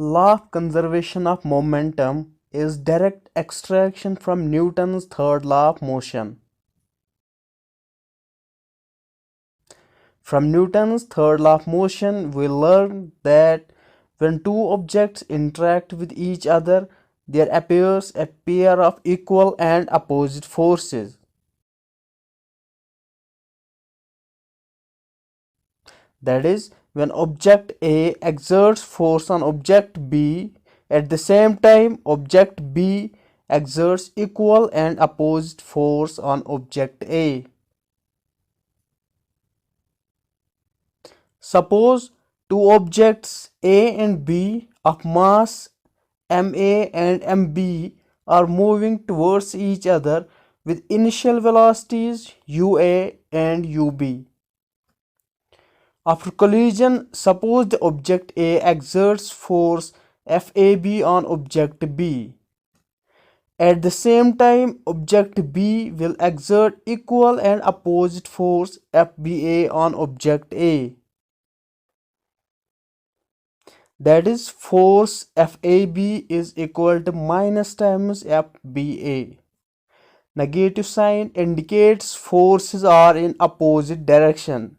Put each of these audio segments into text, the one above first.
Law of conservation of momentum is direct extraction from Newton's third law of motion. From Newton's third law of motion, we learn that when two objects interact with each other, there appears a pair of equal and opposite forces. That is, when object A exerts force on object B, at the same time object B exerts equal and opposite force on object A. Suppose two objects A and B of mass MA and MB are moving towards each other with initial velocities UA and UB. After collision, suppose the object A exerts force FAB on object B. At the same time, object B will exert equal and opposite force FBA on object A. That is, force FAB is equal to minus times FBA. Negative sign indicates forces are in opposite direction.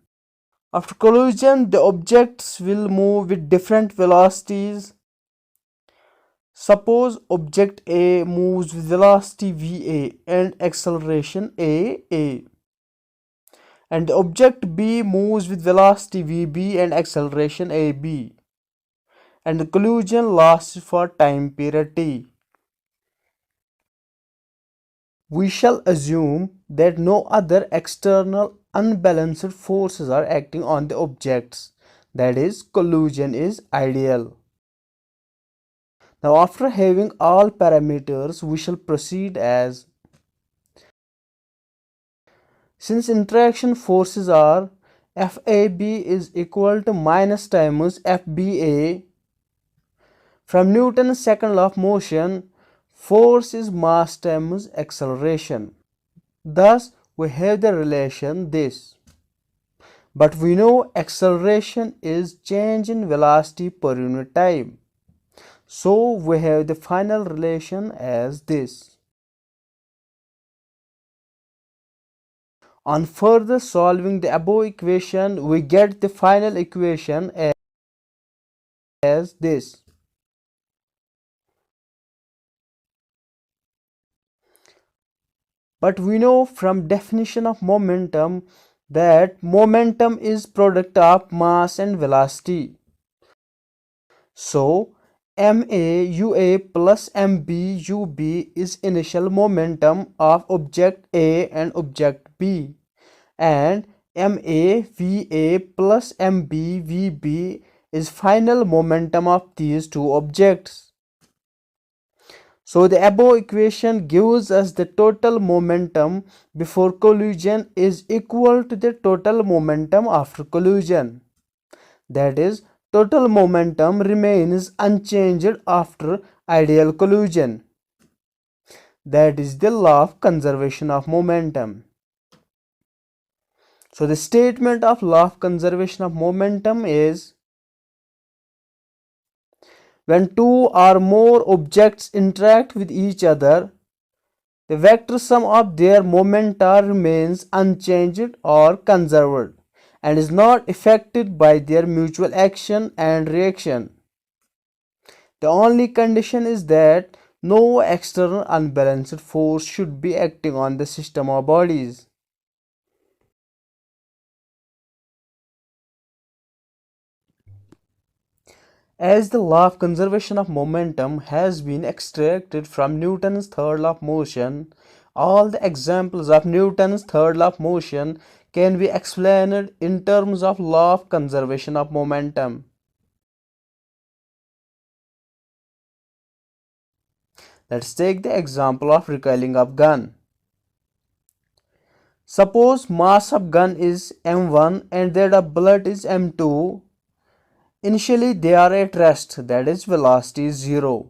After collision, the objects will move with different velocities. Suppose object A moves with velocity VA and acceleration AA, and the object B moves with velocity VB and acceleration AB, and the collision lasts for time period T. We shall assume that no other external unbalanced forces are acting on the objects. That is, collision is ideal. Now, after having all parameters, we shall proceed as: since interaction forces are FAB is equal to minus times FBA, from Newton's second law of motion, force is mass times acceleration. Thus, we have the relation this. But we know acceleration is change in velocity per unit time. So we have the final relation as this. On further solving the above equation, we get the final equation as this. But we know from definition of momentum that momentum is product of mass and velocity. So MA UA plus MB UB is initial momentum of object A and object B, and MA VA plus MB VB is final momentum of these two objects. So the above equation gives us the total momentum before collision is equal to the total momentum after collision. That is, total momentum remains unchanged after ideal collision. That is the law of conservation of momentum. So the statement of law of conservation of momentum is: when two or more objects interact with each other, the vector sum of their momenta remains unchanged or conserved and is not affected by their mutual action and reaction. The only condition is that no external unbalanced force should be acting on the system of bodies. As the law of conservation of momentum has been extracted from Newton's third law of motion, all the examples of Newton's third law of motion can be explained in terms of law of conservation of momentum. Let's take the example of recoiling of gun. Suppose mass of gun is m1 and that of bullet is m2. Initially they are at rest, that is velocity is 0.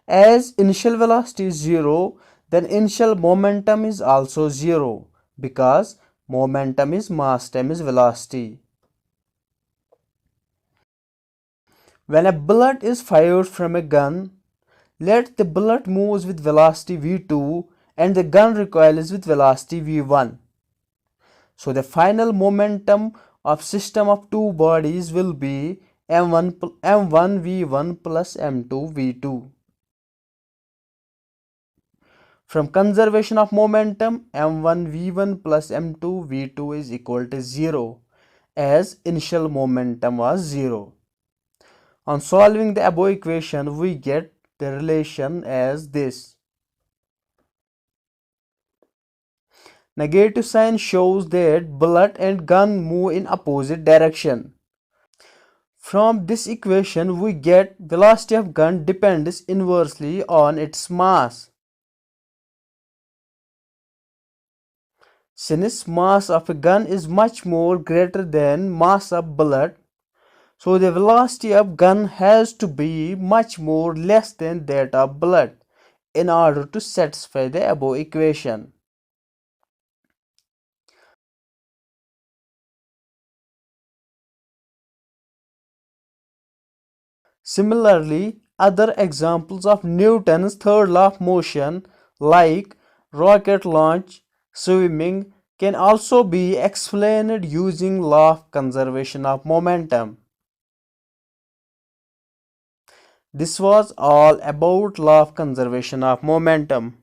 As initial velocity is 0, then initial momentum is also 0 because momentum is mass times velocity. When a bullet is fired from a gun, let the bullet moves with velocity v2 and the gun recoils with velocity v1. So the final momentum of system of two bodies will be m1 v1 plus m2 v2. From conservation of momentum, m1 v1 plus m2 v2 is equal to 0 as initial momentum was 0. On solving the above equation, we get the relation as this. Negative sign shows that bullet and gun move in opposite direction. From this equation, we get velocity of gun depends inversely on its mass. Since mass of a gun is much more greater than mass of bullet, so the velocity of gun has to be much more less than that of bullet in order to satisfy the above equation. Similarly, other examples of Newton's third law of motion like rocket launch, swimming can also be explained using law of conservation of momentum. This was all about law of conservation of momentum.